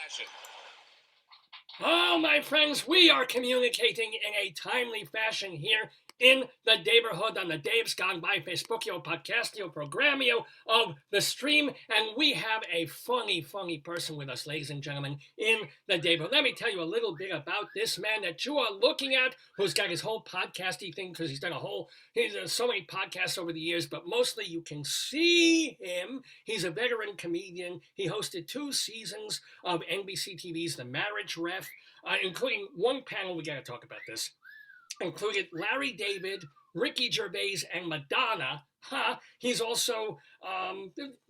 fashion. Oh, my friends, we are communicating in a timely fashion here in the neighborhood on the Dave's Gone By Facebookio, Podcastio, Programmio of the stream, and we have a funny person with us, ladies and gentlemen, in the neighborhood. Let me tell you a little bit about this man that you are looking at, who's got his whole podcasty thing, because he's done so many podcasts over the years, but mostly you can see him. He's a veteran comedian. He hosted 2 seasons of NBC TV's The Marriage Ref, including one panel, we got to talk about this, included Larry David, Ricky Gervais, and Madonna. He's also,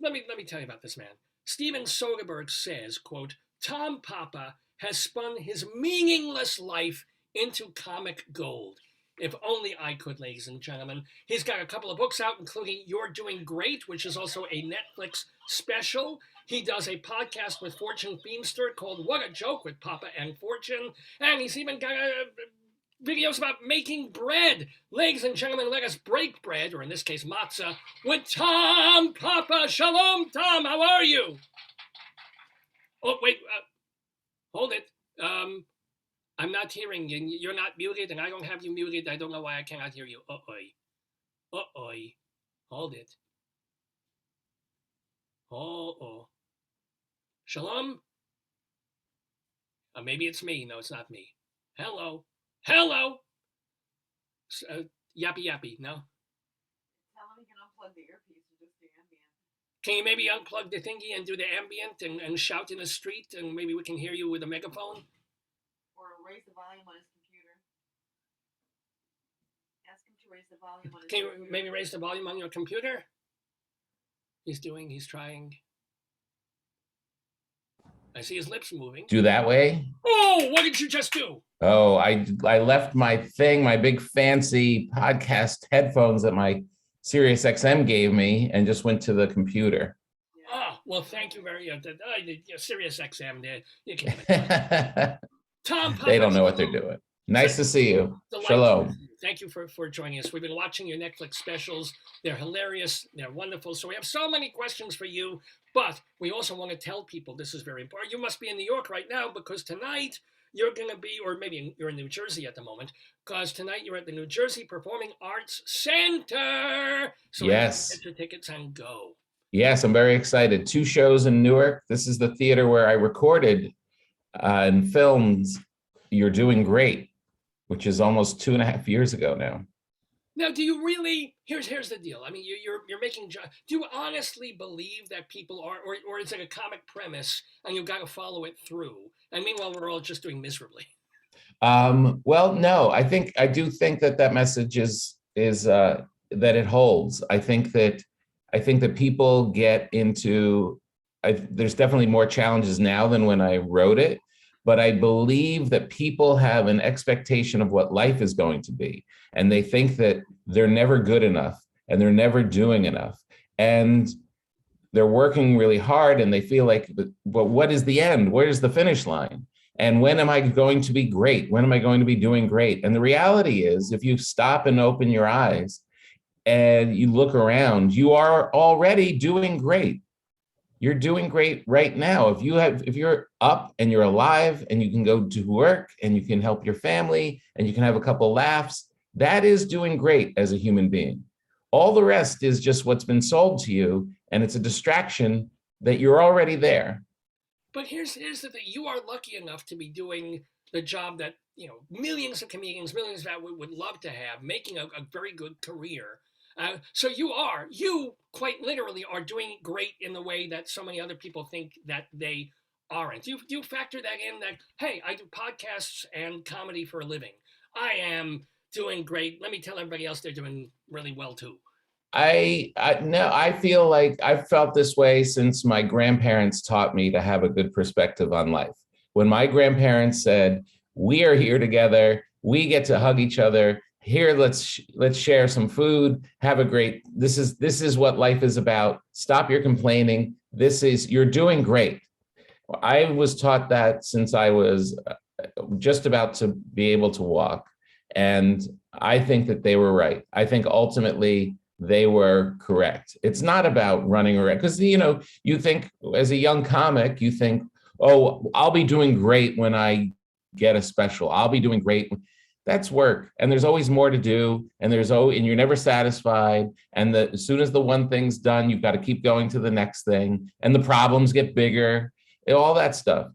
let me tell you about this man. Steven Soderbergh says, quote, Tom Papa has spun his meaningless life into comic gold. If only I could, ladies and gentlemen. He's got a couple of books out, including You're Doing Great, which is also a Netflix special. He does a podcast with Fortune Feimster called What a Joke with Papa and Fortune. And he's even got videos about making bread. Ladies and gentlemen, let us break bread, or in this case, matzah, with Tom Papa. Shalom, Tom. How are you? Oh, wait. Hold it. I'm not hearing you. You're not muted, and I don't have you muted. I don't know why I cannot hear you. Uh-oh. Hold it. Oh. Shalom? Maybe it's me. No, it's not me. Hello? Yappy, no? Tell him he can unplug the earpiece and just do ambient. Can you maybe unplug the thingy and do the ambient and shout in the street, and maybe we can hear you with a megaphone? Or raise the volume on his computer. Ask him to raise the volume on his Can computer. you maybe raise the volume on your computer? He's trying. I see his lips moving. Do that way? Oh, what did you just do? Oh, I left my big fancy podcast headphones that my Sirius XM gave me and just went to the computer. Oh, well, thank you very much. Sirius XM there. You can Tom Papa, they don't know what they're doing. Nice to see you. Shalom. Thank you for joining us. We've been watching your Netflix specials. They're hilarious. They're wonderful. So we have so many questions for you, but we also want to tell people this is very important. You must be in New York right now because tonight you're going to be, or maybe you're in New Jersey at the moment, because tonight you're at the New Jersey Performing Arts Center. So yes, get your tickets and go. Yes, I'm very excited. 2 shows in Newark. This is the theater where I recorded and filmed You're Doing Great, which is almost 2.5 years ago now. Now, do you really? Here's the deal. I mean, you're making. Do you honestly believe that people are, or is it a comic premise and you've got to follow it through? And meanwhile, we're all just doing miserably. Well, no, I do think that message is that it holds. I think that people get into. There's definitely more challenges now than when I wrote it. But I believe that people have an expectation of what life is going to be. And they think that they're never good enough and they're never doing enough. And they're working really hard and they feel like, but what is the end? Where's the finish line? And when am I going to be great? When am I going to be doing great? And the reality is, if you stop and open your eyes and you look around, you are already doing great. You're doing great right now. If you're up and you're alive and you can go to work and you can help your family and you can have a couple laughs, that is doing great as a human being. All the rest is just what's been sold to you, and it's a distraction that you're already there. But here's the thing. You are lucky enough to be doing the job that, millions of comedians, millions that would love to have, making a very good career. So you quite literally are doing great in the way that so many other people think that they aren't. Do you factor that in, that, hey, I do podcasts and comedy for a living. I am doing great. Let me tell everybody else they're doing really well too. I feel like I've felt this way since my grandparents taught me to have a good perspective on life. When my grandparents said, we are here together, we get to hug each other, here, let's share some food, have a great, this is what life is about. Stop your complaining. You're doing great. I was taught that since I was just about to be able to walk. And I think that they were right. I think ultimately they were correct. It's not about running around, because, you think as a young comic, you think, oh, I'll be doing great when I get a special. I'll be doing great. That's work. And there's always more to do. And and you're never satisfied. And as soon as the one thing's done, you've got to keep going to the next thing. And the problems get bigger, all that stuff.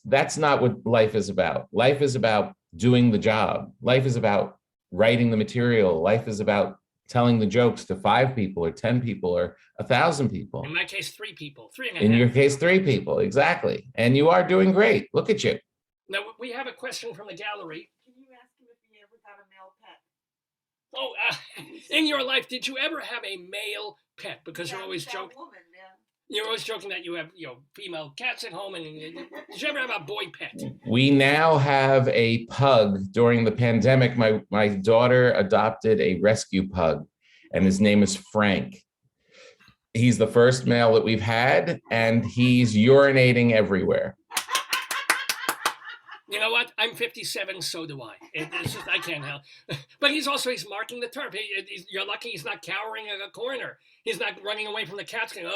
That's not what life is about. Life is about doing the job. Life is about writing the material. Life is about telling the jokes to 5 people or 10 people or 1,000 people. In my case, 3 people, 3.5. In your case, 3 people, exactly. And you are doing great. Look at you. Now, we have a question from the gallery. Can you ask him if he ever got a male pet? Oh, in your life, did you ever have a male pet? Because you're always joking. Woman, yeah. You're always joking that you have, female cats at home. And did you ever have a boy pet? We now have a pug. During the pandemic, my daughter adopted a rescue pug, and his name is Frank. He's the first male that we've had, and he's urinating everywhere. You know what? I'm 57, so do I. It's just, I can't help. But he's marking the turf. You're lucky he's not cowering in a corner. He's not running away from the cats going,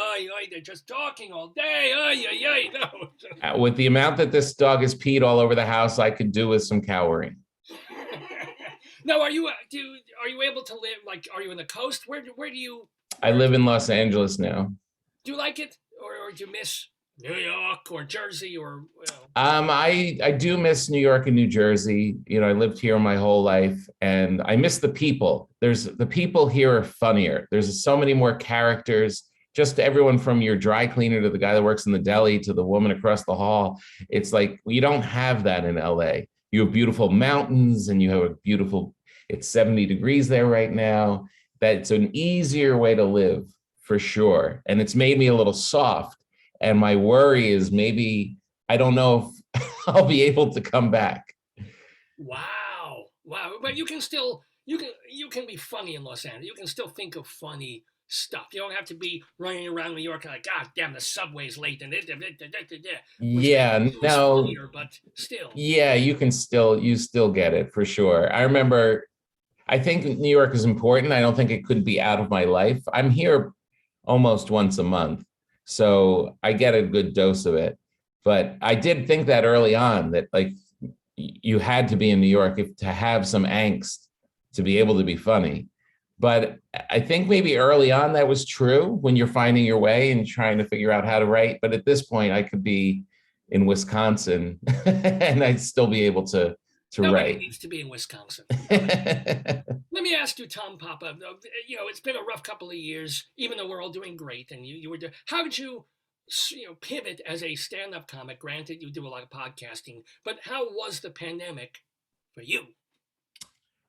they're just talking all day. No. With the amount that this dog has peed all over the house, I could do with some cowering. Now, are you able to live, are you in the coast? Where do you? I live in Los Angeles now. Do you like it? Or do you miss New York or Jersey or? I do miss New York and New Jersey. I lived here my whole life, and I miss the people. The people here are funnier. There's so many more characters. Just everyone from your dry cleaner to the guy that works in the deli to the woman across the hall. It's like you don't have that in LA. You have beautiful mountains, and you have it's 70 degrees there right now. That's an easier way to live for sure. And it's made me a little soft. And my worry is maybe, I don't know if I'll be able to come back. Wow. But you can be funny in Los Angeles. You can still think of funny stuff. You don't have to be running around New York like, God damn, the subway's late. And yeah, no. Funnier, but still. Yeah, you still get it for sure. I think New York is important. I don't think it could be out of my life. I'm here almost once a month, so I get a good dose of it. But I did think that early on that you had to be in New York to have some angst to be able to be funny. But I think maybe early on that was true when you're finding your way and trying to figure out how to write. But at this point, I could be in Wisconsin and I'd still be able to Nobody write. needs to be in Wisconsin. Let me ask you, Tom Papa. It's been a rough couple of years, even though we're all doing great. And you were doing. How did you, pivot as a stand-up comic? Granted, you do a lot of podcasting, but how was the pandemic for you?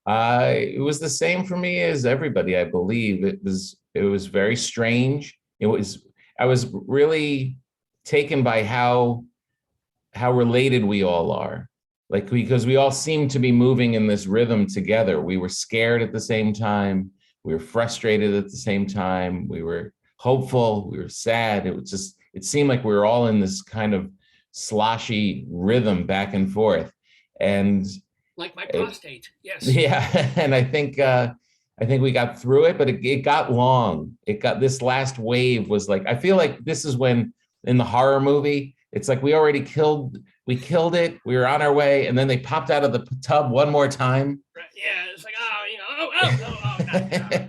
It was the same for me as everybody, I believe. It was very strange. I was really taken by how related we all are. Because we all seem to be moving in this rhythm together. We were scared at the same time. We were frustrated at the same time. We were hopeful. We were sad. It seemed like we were all in this kind of sloshy rhythm back and forth. And like my prostate, yes. Yeah, and I think we got through it, but it got long. This last wave was I feel like this is when in the horror movie, it's like we killed it. We were on our way, and then they popped out of the tub one more time. Right, yeah, it's like,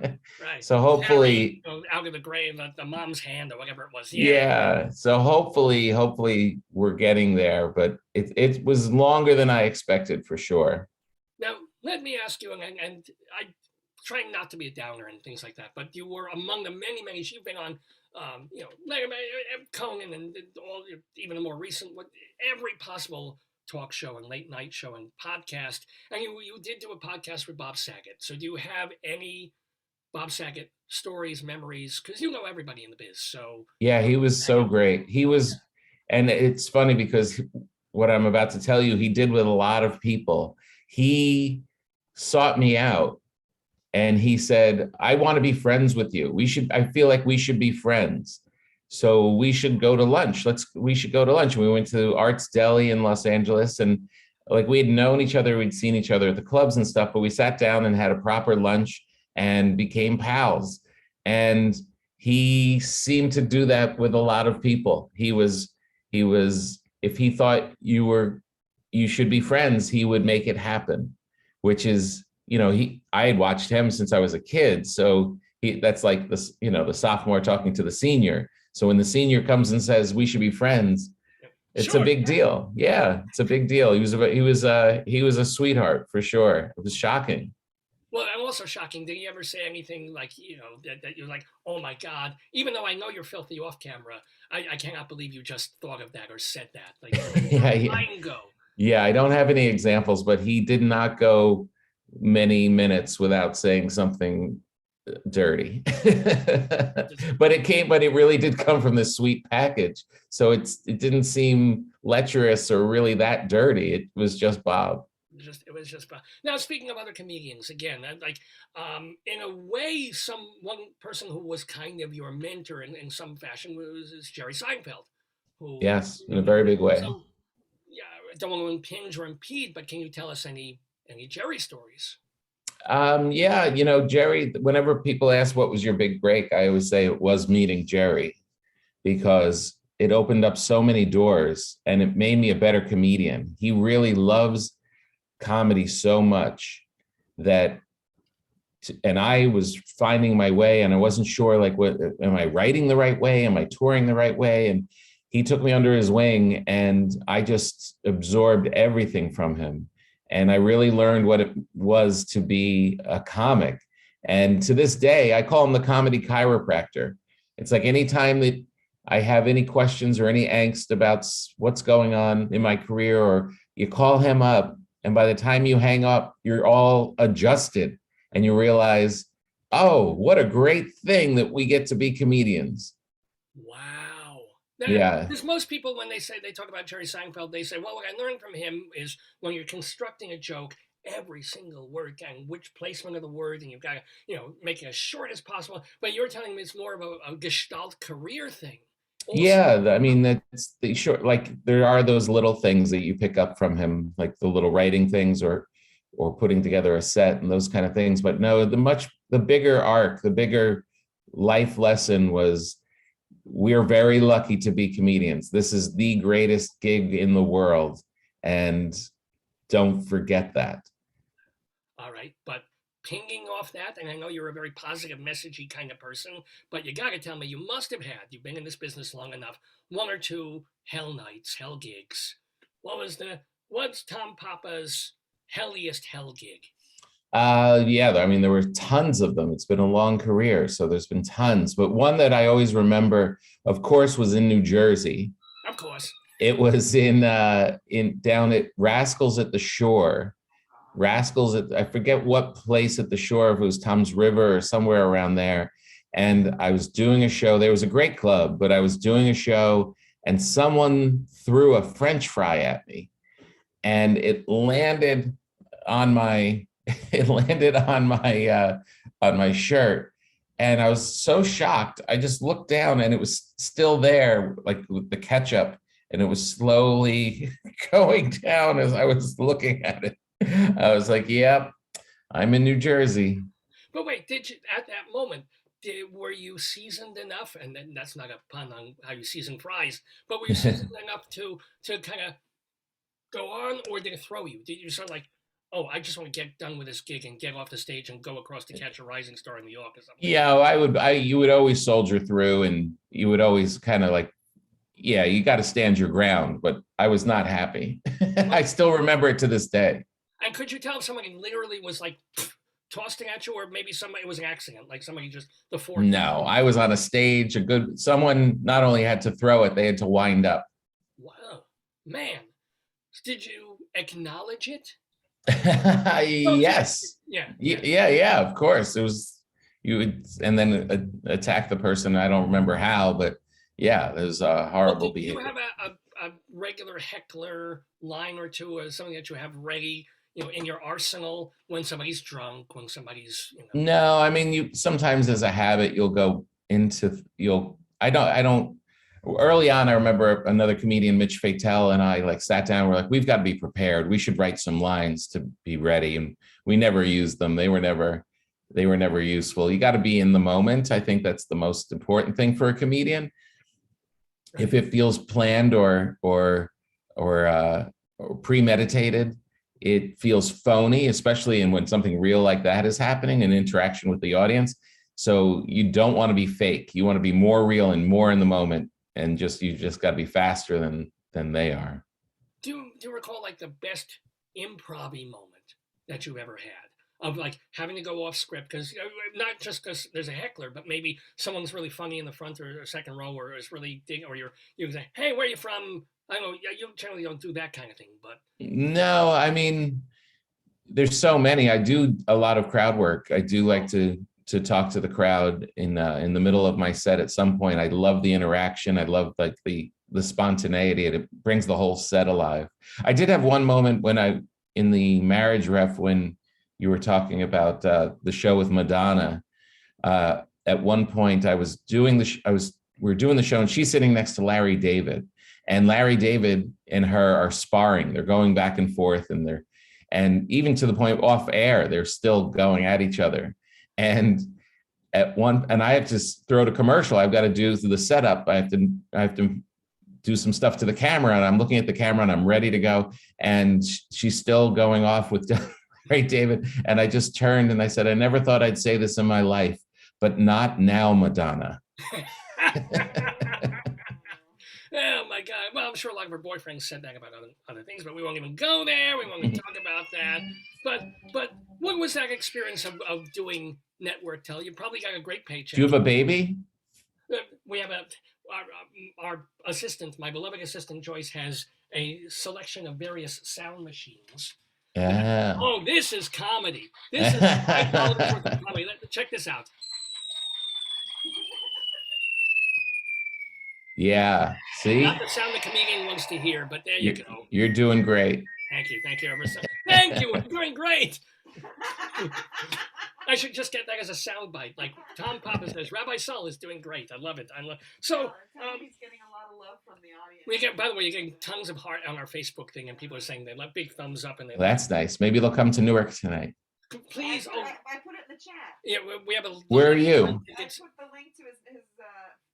no. Right. So hopefully, out of the grave, the mom's hand or whatever it was. Yeah. So hopefully we're getting there, but it was longer than I expected for sure. Now let me ask you, and I trying not to be a downer and things like that, but you were among the many you've been on. Conan and all, even a more recent, every possible talk show and late night show and podcast. And you did do a podcast with Bob Saget. So do you have any Bob Saget stories, memories? Because you know everybody in the biz. So yeah, he was so great. And it's funny because what I'm about to tell you, he did with a lot of people. He sought me out. And he said, I want to be friends with you. I feel like we should be friends. So we should go to lunch. We should go to lunch. And we went to Art's Deli in Los Angeles, and we had known each other. We'd seen each other at the clubs and stuff, but we sat down and had a proper lunch and became pals. And he seemed to do that with a lot of people. He was if he thought you should be friends, he would make it happen, which is, I had watched him since I was a kid. So that's like this, the sophomore talking to the senior. So when the senior comes and says we should be friends, it's a big deal. Yeah, it's a big deal. He was a sweetheart for sure. It was shocking. Well, and also shocking. Did he ever say anything like, that you're like, oh my God, even though I know you're filthy off camera, I cannot believe you just thought of that or said that. Like, yeah. go. Yeah, I don't have any examples, but he did not go many minutes without saying something dirty. but it really did come from this sweet package. So it didn't seem lecherous or really that dirty. It was just Bob. It was just Bob. Now, speaking of other comedians, again, in a way, one person who was kind of your mentor in some fashion was Jerry Seinfeld. Who, yes, in a very big way. Yeah, I don't want to impinge or impede, but can you tell us any Jerry stories? Yeah, Jerry, whenever people ask what was your big break, I always say it was meeting Jerry, because it opened up so many doors and it made me a better comedian. He really loves comedy so much and I was finding my way, and I wasn't sure, like, what am I writing the right way? Am I touring the right way? And he took me under his wing, and I just absorbed everything from him. And I really learned what it was to be a comic. And to this day, I call him the comedy chiropractor. It's like anytime that I have any questions or any angst about what's going on in my career, or you call him up, and by the time you hang up, you're all adjusted and you realize, oh, what a great thing that we get to be comedians. Wow. Yeah. Because most people, when they talk about Jerry Seinfeld, they say, well, what I learned from him is when you're constructing a joke, every single word and which placement of the word, and you've got to, make it as short as possible. But you're telling me it's more of a gestalt career thing. Also. Yeah, I mean, that's the short, like, there are those little things that you pick up from him, like the little writing things or putting together a set and those kind of things. But no, the bigger arc, the bigger life lesson was, we're very lucky to be comedians. This is the greatest gig in the world. And don't forget that. All right. But pinging off that, and I know you're a very positive, messagey kind of person, but you got to tell me, you must have had, you've been in this business long enough, one or two hell nights, hell gigs. What's Tom Papa's helliest hell gig? Yeah, I mean, there were tons of them. It's been a long career, so there's been tons. But one that I always remember, of course, was in New Jersey. Of course. It was in down at Rascals at the Shore. I forget what place at the shore, if it was Tom's River or somewhere around there. And I was doing a show. There was a great club, but I was doing a show, and someone threw a French fry at me, and it landed on my on my shirt. And I was so shocked. I just looked down, and it was still there, like with the ketchup, and it was slowly going down as I was looking at it. I was like, yep, I'm in New Jersey. But wait, did you, at that moment, were you seasoned enough? And then that's not a pun on how you season fries, but were you seasoned enough to kind of go on, or did it throw you? Did you sort of like, oh, I just want to get done with this gig and get off the stage and go across to catch a rising star in New York or something? Yeah, you would always soldier through, and you would always kind of like, yeah, you got to stand your ground, but I was not happy. I still remember it to this day. And could you tell if somebody literally was like tossing at you, or maybe it was an accident, like somebody just the fork? No, I was on a stage. Someone not only had to throw it, they had to wind up. Wow, man! Did you acknowledge it? Yes. Yeah. Of course, it was. You would, and then attack the person. I don't remember how, but yeah, it was horrible behavior. Do you have a regular heckler line or two, or something that you have ready, in your arsenal when somebody's drunk, when somebody's, No, I mean, you sometimes as a habit, I don't, early on, I remember another comedian, Mitch Fatel, and I sat down, we're like, we've got to be prepared. We should write some lines to be ready. And we never used them. They were never useful. You got to be in the moment. I think that's the most important thing for a comedian. Right. If it feels planned or or premeditated. It feels phony, especially when something real like that is happening, an interaction with the audience. So you don't want to be fake. You want to be more real and more in the moment, and you just got to be faster than they are. Do you recall like the best improv-y moment that you ever had, of like having to go off script, because not just because there's a heckler, but maybe someone's really funny in the front or second row, or is really or you say, hey, where are you from? I don't know, you generally don't do that kind of thing, but no, I mean, there's so many. I do a lot of crowd work. I do like to talk to the crowd in the middle of my set at some point. I love the interaction. I love like the spontaneity. It brings the whole set alive. I did have one moment when in the marriage ref, when you were talking about the show with Madonna. At one point, we were doing the show, and she's sitting next to Larry David, and Larry David and her are sparring. They're going back and forth, and even to the point off air, they're still going at each other. And I have to throw to commercial. I've got to do the setup. I have to do some stuff to the camera, and I'm looking at the camera and I'm ready to go. And she's still going off with Larry David. And I just turned and I said, I never thought I'd say this in my life, but not now, Madonna. Oh my God. Well, I'm sure a lot of her boyfriends said that about other things, but we won't even go there. We won't even talk about that. But what was that experience of doing network tele? You probably got a great paycheck. Do you have a baby? We have our assistant, my beloved assistant Joyce, has a selection of various sound machines. Yeah. Oh, this is comedy. This is $5 worth of comedy. Check this out. Yeah. See? Not the sound the comedian wants to hear, but there you go. You're doing great. Thank you, Emerson. Thank you. You're doing great. I should just get that as a soundbite. Like Tom Papa says, Rabbi Sol is doing great. I love it. So he's getting a lot of love from the audience. By the way, you're getting tons of heart on our Facebook thing, and people are saying they love big thumbs up. And that's nice. Maybe they'll come to Newark tonight. Please. I put it in the chat. Yeah, we have a. Where are you? I put the link to his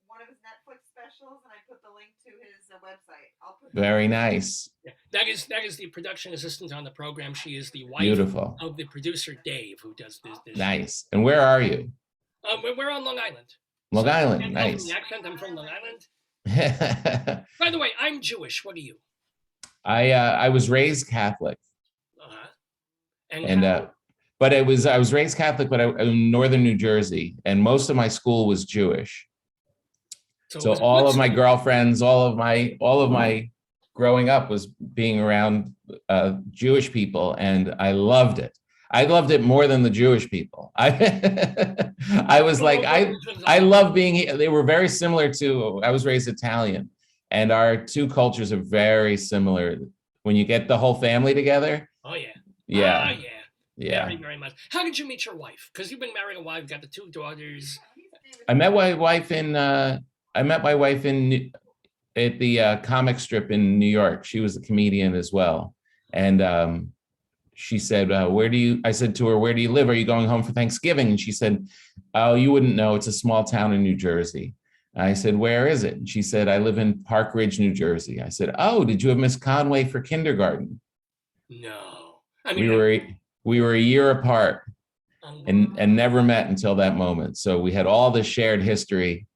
one of his Netflix specials, and I put the link to his website. Very nice. Yeah, that is the production assistant on the program. She is the wife Beautiful. Of the producer Dave, who does this. Nice. And where are you? We're on Long Island. Long Island. Nice. The accent. I'm from Long Island. By the way, I'm Jewish. What are you? I was raised Catholic. And but I was raised Catholic, but in northern New Jersey, and most of my school was Jewish. So all of my girlfriends, all of my growing up was being around Jewish people, and I loved it. I loved it more than the Jewish people. I was like, I love being here. They were very similar to, I was raised Italian, and our two cultures are very similar. When you get the whole family together. Oh yeah. Yeah. Oh yeah. Yeah. Very, very much. How did you meet your wife? Because you've been married a while. You've got the two daughters. I met my wife at the comic strip in New York. She was a comedian as well. And she said, I said to her, where do you live? Are you going home for Thanksgiving? And she said, oh, you wouldn't know. It's a small town in New Jersey. I said, where is it? And she said, I live in Park Ridge, New Jersey. I said, oh, did you have Miss Conway for kindergarten? No. We were a year apart and never met until that moment. So we had all this shared history,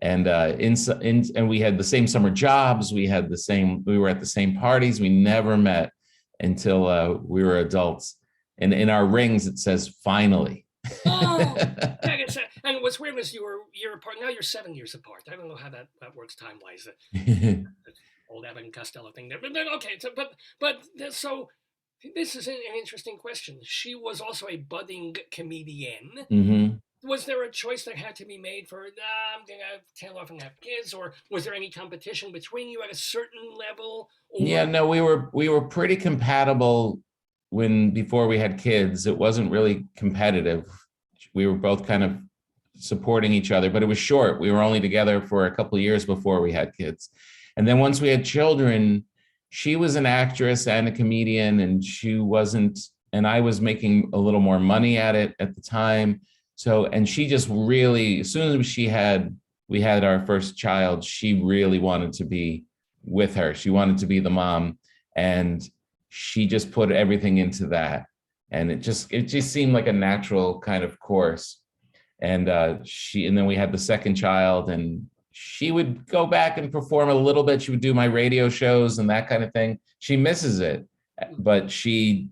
and and we had the same summer jobs. We were at the same parties. We never met until we were adults. And in our rings, it says, finally. Oh, and what's weird is you were a year apart. Now you're 7 years apart. I don't know how that works time-wise. Old Abbott and Costello thing there. But okay, so this is an interesting question. She was also a budding comedian. Mm-hmm. Was there a choice that had to be made for, I'm going to tail off and have kids, or was there any competition between you at a certain level? Yeah, no, we were pretty compatible before we had kids. It wasn't really competitive. We were both kind of supporting each other, but it was short. We were only together for a couple of years before we had kids. And then once we had children, she was an actress and a comedian, and I was making a little more money at it at the time. So, and she just really, as soon as we had our first child, she really wanted to be with her. She wanted to be the mom, and she just put everything into that. And it just seemed like a natural kind of course. And and then we had the second child, and she would go back and perform a little bit. She would do my radio shows and that kind of thing. She misses it, but she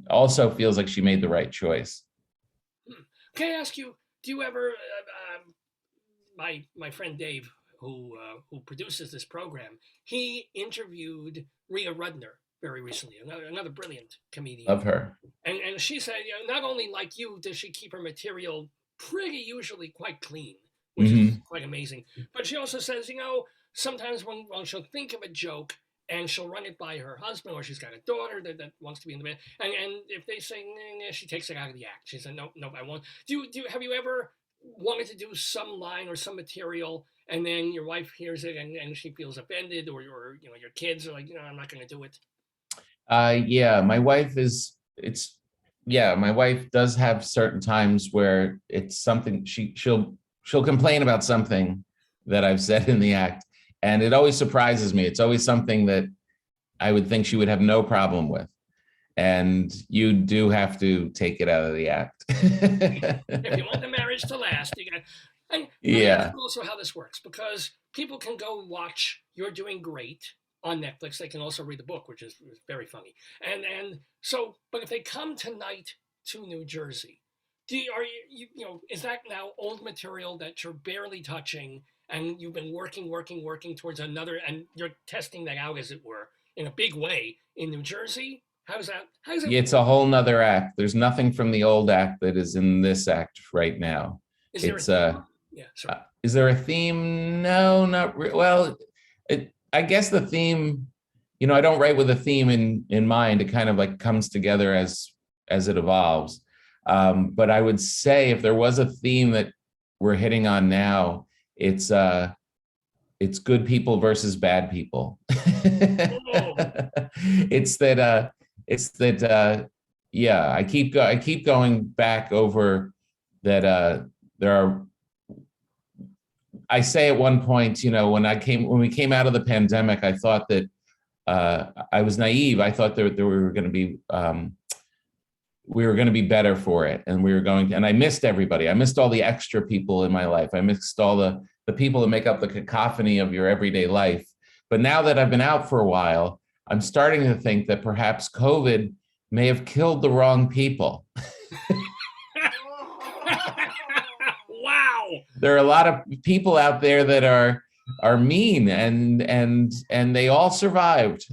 also feels like she made the right choice. Can I ask you, do you ever, my friend Dave, who produces this program, he interviewed Rhea Rudner very recently, another brilliant comedian. Of her. And she said, not only like you does she keep her material usually quite clean, which is quite amazing, but she also says, sometimes when she'll think of a joke and she'll run it by her husband, or she's got a daughter that wants to be in the band, and if they say, nah, she takes it out of the act. She said, no, I won't. Have you ever wanted to do some line or some material, and then your wife hears it and she feels offended, or your kids are like, I'm not going to do it? Yeah, my wife does have certain times where it's something she'll complain about something that I've said in the act, and it always surprises me. It's always something that I would think she would have no problem with, and you do have to take it out of the act. If you want the marriage to last, you got. And that's also how this works, because people can go watch You're Doing Great on Netflix. They can also read the book, which is very funny. And so, but if they come tonight to New Jersey, is that now old material that you're barely touching, and you've been working towards another, and you're testing that out, as it were, in a big way in New Jersey? How's that? It's a whole nother act. There's nothing from the old act that is in this act right now. Is there a theme? Yeah, sorry. Is there a theme? No, not really. Well, I guess the theme, I don't write with a theme in mind. It kind of like comes together as it evolves. But I would say if there was a theme that we're hitting on now, it's good people versus bad people. It's that I keep going back over that there are. I say at one point, when we came out of the pandemic, I thought that I was naive. I thought that we were going to be better for it, and and I missed everybody. I missed all the extra people in my life. I missed all the people that make up the cacophony of your everyday life. But now that I've been out for a while, I'm starting to think that perhaps COVID may have killed the wrong people. Wow. There are a lot of people out there that are mean, and they all survived.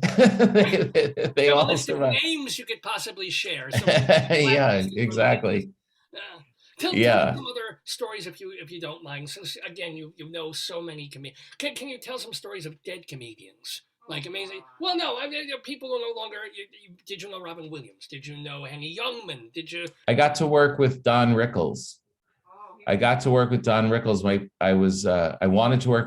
they all survived. Names you could possibly share. Yeah, exactly. Tell me some other stories if you don't mind, since again you know so many comedians. Can you tell some stories of dead comedians? Like amazing. Well, no, people are no longer. Did you know Robin Williams? Did you know Henny Youngman? Did you? I got to work with Don Rickles. I wanted to work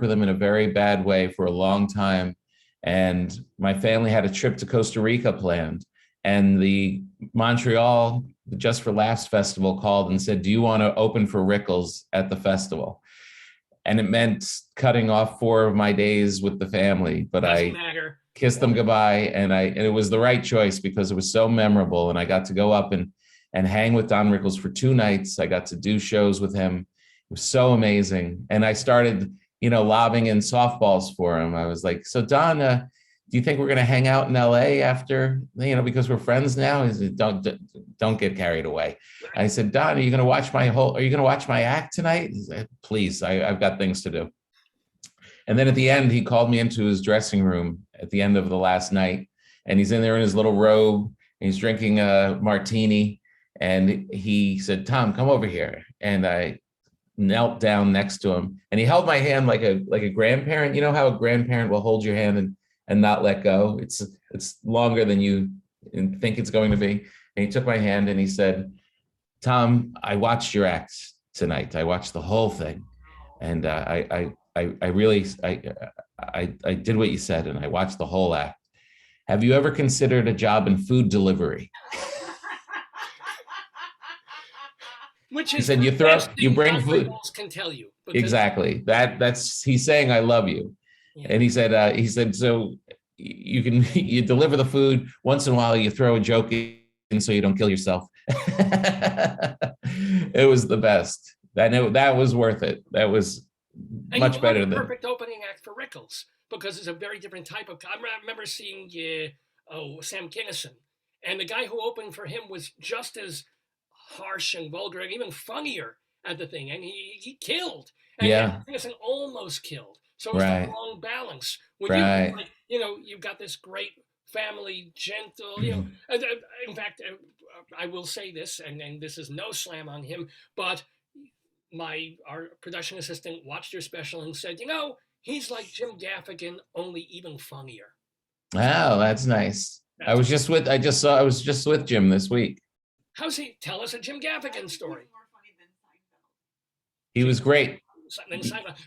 with him in a very bad way for a long time. And my family had a trip to Costa Rica planned. And the Montreal Just for Laughs Festival called and said, do you want to open for Rickles at the festival? And it meant cutting off 4 of my days with the family. But I kissed them goodbye. And it was the right choice because it was so memorable. And I got to go up and hang with Don Rickles for 2 nights. I got to do shows with him. It was so amazing. And I started, lobbing in softballs for him. I was like, so Don, do you think we're going to hang out in LA after, because we're friends now? He said, don't get carried away. I said, Don, are you going to watch my act tonight? He said, please, I've got things to do. And then at the end, he called me into his dressing room at the end of the last night. And he's in there in his little robe, and he's drinking a martini. And he said, Tom, come over here. And I knelt down next to him, and he held my hand like a grandparent. You know how a grandparent will hold your hand and not let go? It's longer than you think it's going to be. And he took my hand and he said, Tom, I watched your act tonight. I watched the whole thing. And I did what you said, and I watched the whole act. Have you ever considered a job in food delivery? Which he is said, you bring food. Can tell you. Exactly. That's he's saying, I love you. Yeah. And he said, so you deliver the food once in a while, you throw a joke in so you don't kill yourself. It was the best. I know that was worth it. That was And much you are better the than. perfect opening act for Rickles because it's a very different type of. I remember seeing Sam Kinison, and the guy who opened for him was just as harsh and vulgar and even funnier at the thing, and he killed, and Yeah, Kinison almost killed. So it was the right, wrong balance. When you right. like, you've got this great family, gentle, in fact, I will say this, and this is no slam on him, but our production assistant watched your special and said, he's like Jim Gaffigan, only even funnier. Wow, that's nice. I was just with Jim this week. How's he? Tell us a Jim Gaffigan story. He's more funny than Seinfeld. He was great.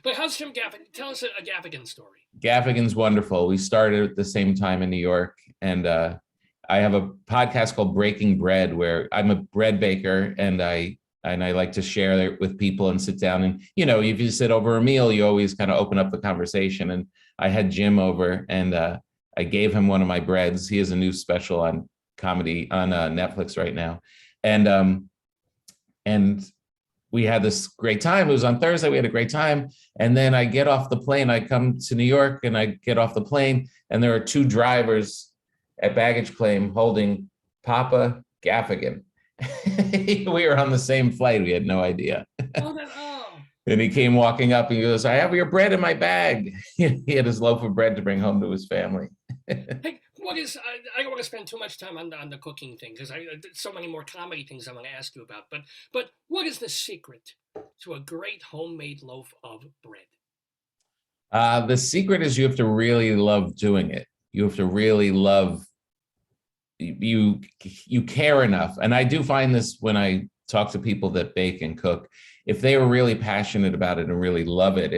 But how's Jim Gaffigan? Tell us a Gaffigan story. Gaffigan's wonderful. We started at the same time in New York, and I have a podcast called Breaking Bread, where I'm a bread baker, and I like to share it with people and sit down. And if you sit over a meal, you always kind of open up the conversation. And I had Jim over, and I gave him one of my breads. He has a new special on comedy on Netflix right now, and we had this great time. It was on Thursday. We had a great time. And then I get off the plane. I come to New York and I get off the plane, and there are two drivers at baggage claim holding Papa Gaffigan. We were on the same flight. We had no idea. And he came walking up and he goes, "I have your bread in my bag." He had his loaf of bread to bring home to his family. Hey, I don't want to spend too much time on the cooking thing because so many more comedy things I want to ask you about. But what is the secret to a great homemade loaf of bread? The secret is you have to really love doing it. You have to really love. You care enough, and I do find this when I talk to people that bake and cook. If they are really passionate about it and really love it,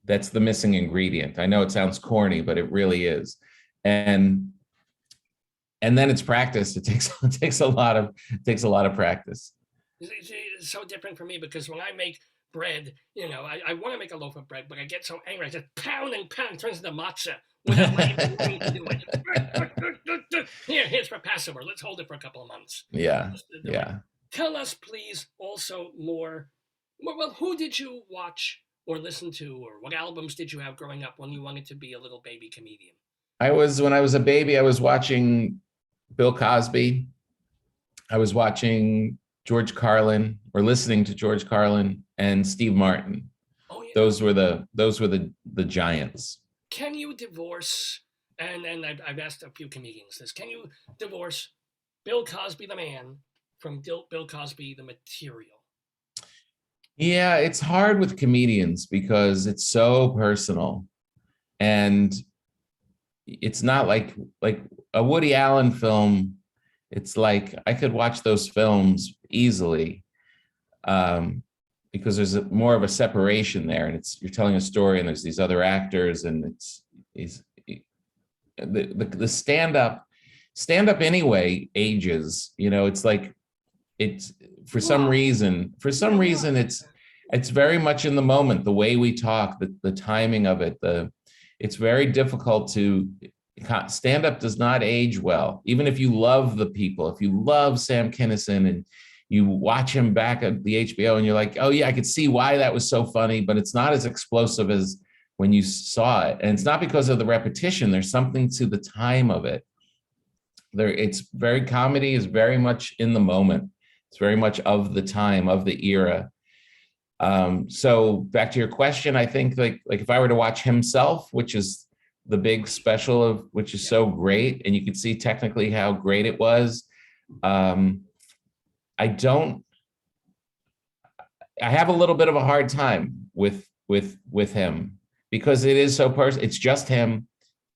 that's the missing ingredient. I know it sounds corny, but it really is. And then it's practice. It takes a lot of practice. It's so different for me because when I make bread, I want to make a loaf of bread, but I get so angry, I just pound and pound, it turns into matzah without even wanting to do it. Here's for Passover. Let's hold it for a couple of months. Yeah. Tell us, please, also more. Well, who did you watch or listen to, or what albums did you have growing up when you wanted to be a little baby comedian? When I was a baby, I was watching Bill Cosby. I was watching George Carlin, or listening to George Carlin and Steve Martin. Oh, yeah. Those were the giants. Can you divorce? And I've asked a few comedians this. Can you divorce Bill Cosby the man from Bill Cosby the material? Yeah, it's hard with comedians because it's so personal, and it's not like a Woody Allen film. It's like I could watch those films easily because there's more of a separation there, and you're telling a story, and there's these other actors, and the stand-up anyway ages. It's like it's for some reason it's very much in the moment, the way we talk, the timing of it, it's very difficult to. Stand-up does not age well. Even if you love the people, if you love Sam Kinison and you watch him back at the HBO and you're like, oh yeah, I could see why that was so funny, but it's not as explosive as when you saw it. And it's not because of the repetition. There's something to the time of it. Comedy is very much in the moment. It's very much of the time, of the era. So back to your question, I think like if I were to watch Himself, which is the big special which is so great, and you can see technically how great it was. I have a little bit of a hard time with him because it is so personal. It's just him.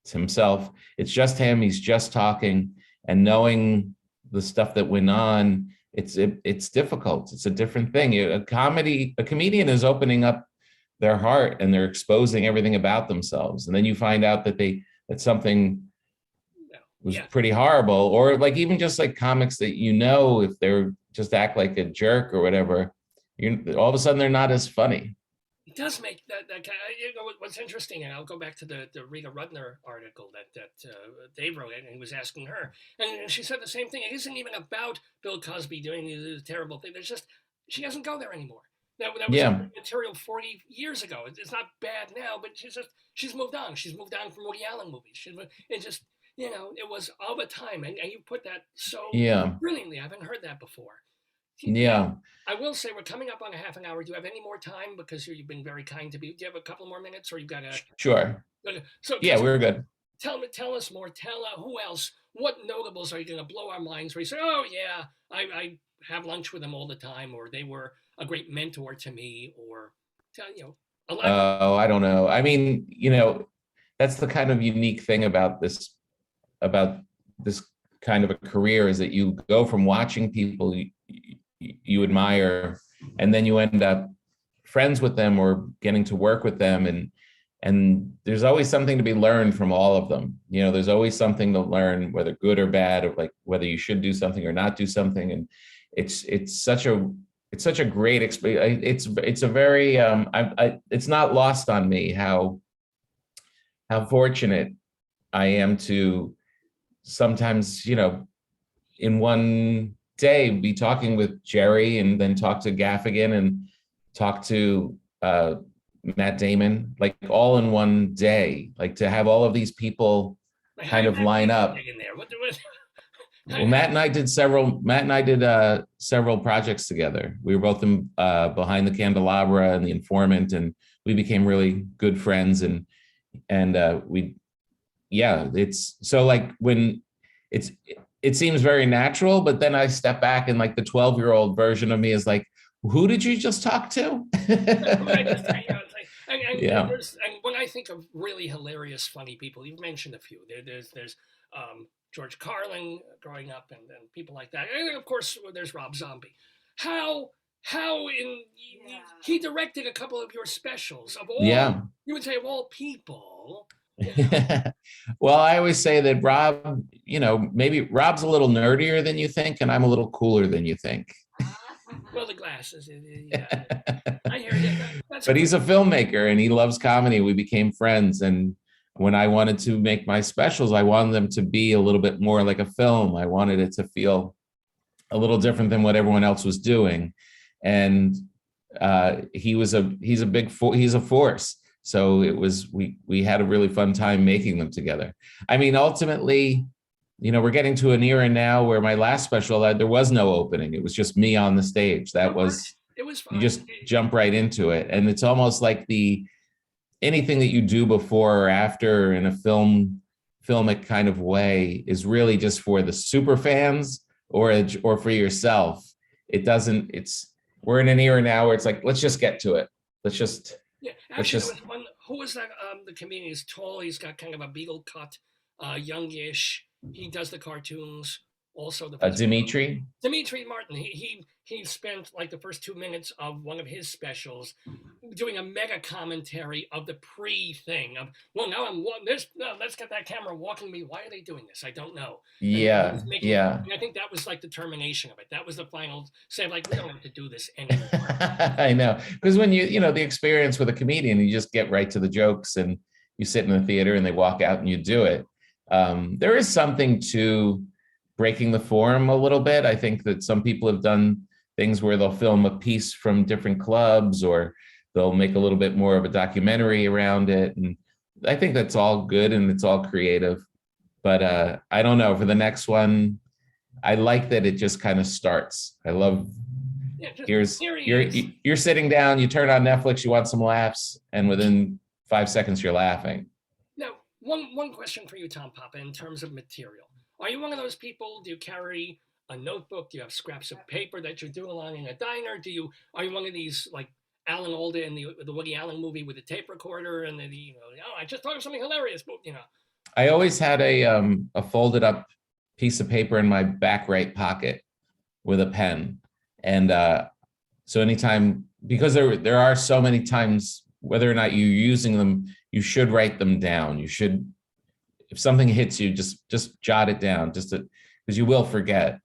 It's himself. It's just him. He's just talking, and knowing the stuff that went on. It's difficult. It's a different thing. A comedian is opening up their heart and they're exposing everything about themselves, and then you find out that something was pretty horrible, or like even just like comics that if they're just act like a jerk or whatever, all of a sudden they're not as funny. It does make that kind of, what's interesting, and I'll go back to the Rita Rudner article that Dave wrote, and he was asking her, and she said the same thing. It isn't even about Bill Cosby doing this terrible thing. There's just she doesn't go there anymore. That was Yeah. material 40 years ago. It's not bad now, but she's moved on. She's moved on from Woody Allen movies. It just it was all the time, and you put that so Yeah. brilliantly. I haven't heard that before. Yeah. I will say we're coming up on a half an hour. Do you have any more time? Because you've been very kind to me. Do you have a couple more minutes, or you've got to? Sure. So Yeah, we're good. Tell us more. Tell who else? What notables are you going to blow our minds? Where you say, oh yeah, I have lunch with them all the time, or they were a great mentor to me, or Oh, I don't know. I mean, that's the kind of unique thing about this kind of a career, is that you go from watching people you admire, and then you end up friends with them or getting to work with them, and there's always something to be learned from all of them. There's always something to learn, whether good or bad, or like whether you should do something or not do something. And it's such a great experience. It's a very it's not lost on me how fortunate I am to sometimes, in one day be talking with Jerry, and then talk to Gaffigan, and talk to Matt Damon, like all in one day, like to have all of these people kind of line up. In there? Well, Matt and I did several projects together. We were both in Behind the Candelabra and The Informant, and we became really good friends. And it's so, like, when it seems very natural, but then I step back, and like the 12-year-old version of me is like, who did you just talk to? And when I think of really hilarious, funny people, you've mentioned a few. There's George Carlin growing up, and people like that. And of course, there's Rob Zombie. He directed a couple of your specials of all. Yeah. You would say of all people. Well, I always say that Rob, maybe Rob's a little nerdier than you think, and I'm a little cooler than you think. Well, the glasses, yeah. I hear you. But he's a filmmaker, and he loves comedy. We became friends, and when I wanted to make my specials, I wanted them to be a little bit more like a film. I wanted it to feel a little different than what everyone else was doing, and he's a force. So it was, we had a really fun time making them together. I mean, ultimately, we're getting to an era now where my last special, there was no opening. It was just me on the stage. It was fun. You just jump right into it. And it's almost like anything that you do before or after in a filmic kind of way is really just for the super fans or for yourself. We're in an era now where it's like, let's just get to it. Yeah, actually, there was one. Who was that? The comedian is tall. He's got kind of a beagle cut, youngish. He does the cartoons. Also, Dimitri Martin. He spent like the first 2 minutes of one of his specials doing a mega commentary of the pre-thing of, well, now let's get that camera walking me. Why are they doing this? I don't know. Yeah. And I think that was like the termination of it. That was the final say, like, we don't have to do this anymore. I know, because when the experience with a comedian, you just get right to the jokes, and you sit in the theater and they walk out and you do it. There is something to breaking the form a little bit. I think that some people have done things where they'll film a piece from different clubs, or they'll make a little bit more of a documentary around it. And I think that's all good and it's all creative. But I don't know, for the next one, I like that it just kind of starts. I love, you're sitting down, you turn on Netflix, you want some laughs, and within 5 seconds you're laughing. Now, one question for you, Tom Papa, in terms of material. Are you one of those people? Do you carry a notebook? Do you have scraps of paper that you're doing along in a diner? Are you one of these, like Alan Alda in the Woody Allen movie with the tape recorder and I just thought of something hilarious, but I always had a folded up piece of paper in my back right pocket with a pen, and so anytime, because there are so many times, whether or not you're using them, you should write them down. You should, if something hits you, just jot it down, because you will forget.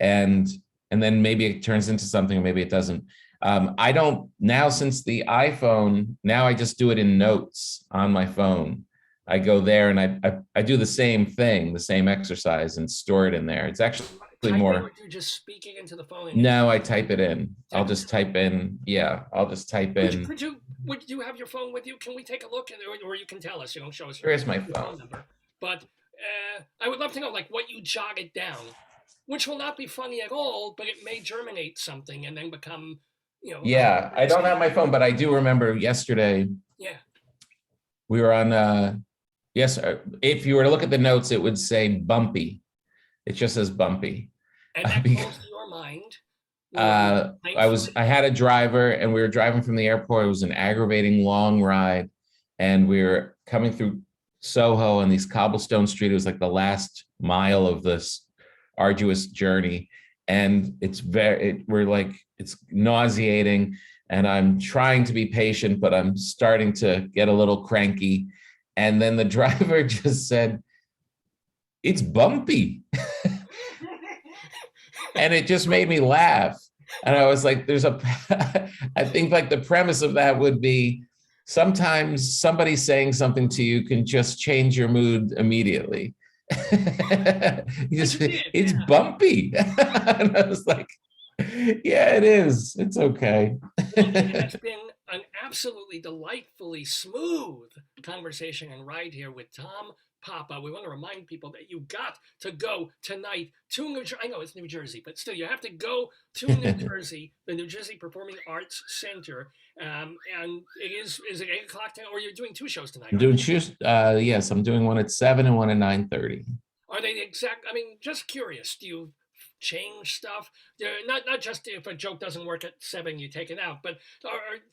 And then maybe it turns into something, or maybe it doesn't. I don't now, since the iPhone, now I just do it in notes on my phone. I go there and I do the same thing, the same exercise, and store it in there. It's actually Typing, or more. do you just speaking into the phone? No, I type it in. I'll just type in. Yeah, I'll just type in. Would you have your phone with you? Can we take a look, or you can tell us? You don't show us Where's my your phone phone? number. But I would love to know, like, what you jot it down, which will not be funny at all, but it may germinate something and then become, Yeah, I don't have my phone, but I do remember yesterday. Yeah. We were on. Yes, if you were to look at the notes, it would say bumpy. It just says bumpy. And that calls to your mind. I had a driver and we were driving from the airport. It was an aggravating long ride. And we were coming through Soho on these cobblestone street. It was like the last mile of this arduous journey. And it's nauseating. And I'm trying to be patient, but I'm starting to get a little cranky. And then the driver just said, "It's bumpy." And it just made me laugh. And I was like, I think like the premise of that would be sometimes somebody saying something to you can just change your mood immediately. It's bumpy. And I was like, yeah, it is. It's okay. It's been an absolutely delightfully smooth conversation and ride here with Tom Papa. We want to remind people that you got to go tonight to New Jersey. I know it's New Jersey, but still, you have to go to New Jersey, the New Jersey Performing Arts Center. And is it 8 o'clock tonight, or you're doing 2 shows tonight? I'm doing shows. Yes, I'm doing one at 7 and one at 9:30. Are they the exact? I mean, just curious. Do you change stuff? Not just if a joke doesn't work at 7, you take it out, but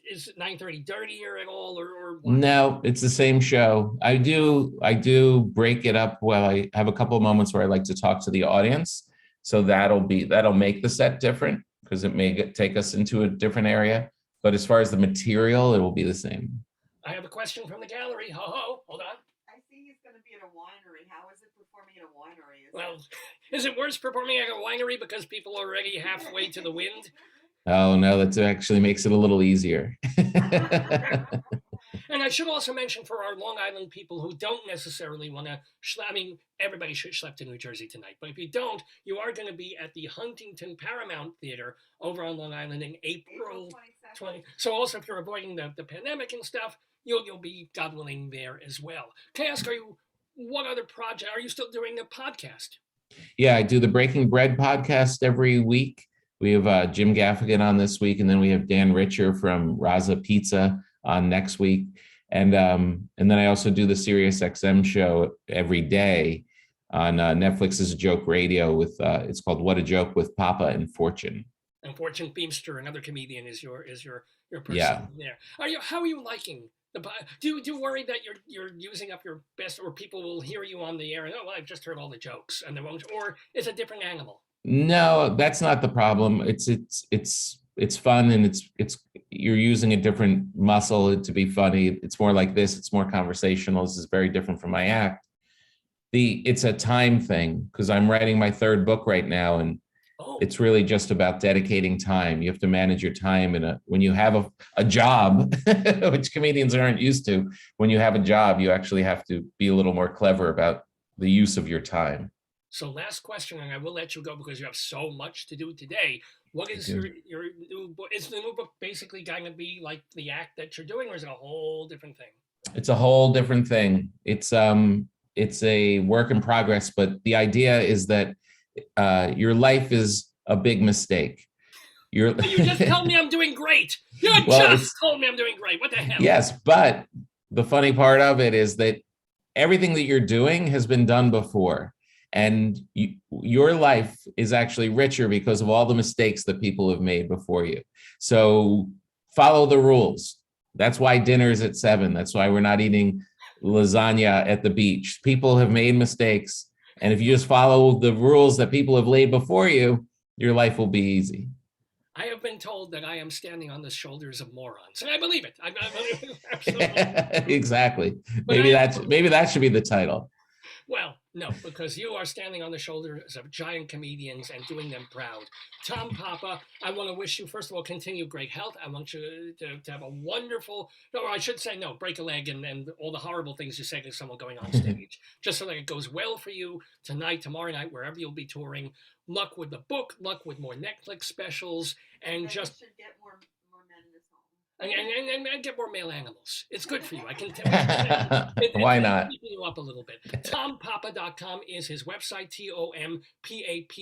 is 9:30 dirtier at all, or what? No, it's the same show. I do break it up. Well, I have a couple of moments where I like to talk to the audience, so that'll make the set different because it may take us into a different area. But as far as the material, it will be the same. I have a question from the gallery. Hold on. I see he's going to be at a winery. How is it performing at a winery? Well, is it worse performing at a winery because people are already halfway to the wind? Oh, no, that actually makes it a little easier. And I should also mention for our Long Island people who don't necessarily want to, everybody should schlep to New Jersey tonight. But if you don't, you are going to be at the Huntington Paramount Theater over on Long Island in April 20. So also if you're avoiding the pandemic and stuff, you'll be, God willing, there as well. Can I ask, what other project? Are you still doing a podcast? Yeah, I do the Breaking Bread podcast every week. We have Jim Gaffigan on this week, and then we have Dan Richer from Raza Pizza on next week. And then I also do the Sirius XM show every day on Netflix's Joke Radio with it's called What a Joke with Papa and Fortune. And Fortune Beamster, another comedian, is your person there. How are you liking the? Do you worry that you're using up your best, or people will hear you on the air and I've just heard all the jokes and they won't, or it's a different animal? No, that's not the problem. It's fun, and it's you're using a different muscle to be funny. It's more like this. It's more conversational. This is very different from my act. It's a time thing because I'm writing my 3rd book right now, and it's really just about dedicating time. You have to manage your time, and when you have a job, which comedians aren't used to, when you have a job, you actually have to be a little more clever about the use of your time. So last question, and I will let you go because you have so much to do today. What is your new book? Is the new book basically going to be like the act that you're doing, or is it a whole different thing? It's a whole different thing. It's a work in progress, but the idea is that your life is a big mistake. You just told me I'm doing great. Told me I'm doing great. What the hell? Yes, but the funny part of it is that everything that you're doing has been done before. And your life is actually richer because of all the mistakes that people have made before you. So follow the rules. That's why dinner is at 7. That's why we're not eating lasagna at the beach. People have made mistakes. And if you just follow the rules that people have laid before you, your life will be easy. I have been told that I am standing on the shoulders of morons, and I believe it. I believe it. Absolutely. Exactly. Maybe that should be the title. Well, no, because you are standing on the shoulders of giant comedians and doing them proud. Tom Papa, I want to wish you, first of all, continued great health. I want you to have a wonderful, or I should say, no, break a leg and all the horrible things you say to someone going on stage, just so that it goes well for you tonight, tomorrow night, wherever you'll be touring. Luck with the book, luck with more Netflix specials, and Maybe just should get more men in this home. and get more male animals. It's good for you. I can tell you. Why not? Keeping you up a little bit. TomPapa.com is his website,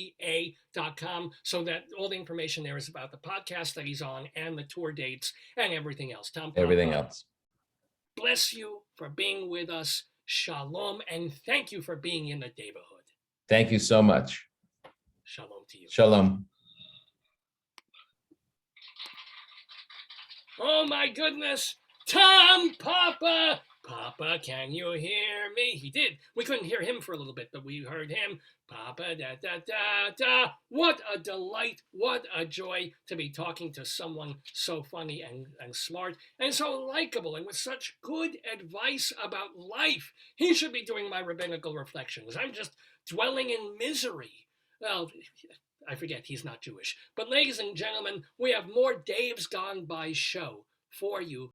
TOMPAPA.com, so that all the information there is about the podcast that he's on and the tour dates and everything else. Tom Papa, Everything else. bless you for being with us. Shalom, and thank you for being in the neighborhood. Thank you so much. Shalom to you. Shalom. Oh my goodness, Tom Papa! Papa, can you hear me? He did. We couldn't hear him for a little bit, but we heard him. Papa, da da da da. What a delight, what a joy to be talking to someone so funny and smart and so likable and with such good advice about life. He should be doing my rabbinical reflections. I'm just dwelling in misery. Well, I forget, he's not Jewish. But ladies and gentlemen, we have more Dave's Gone By show for you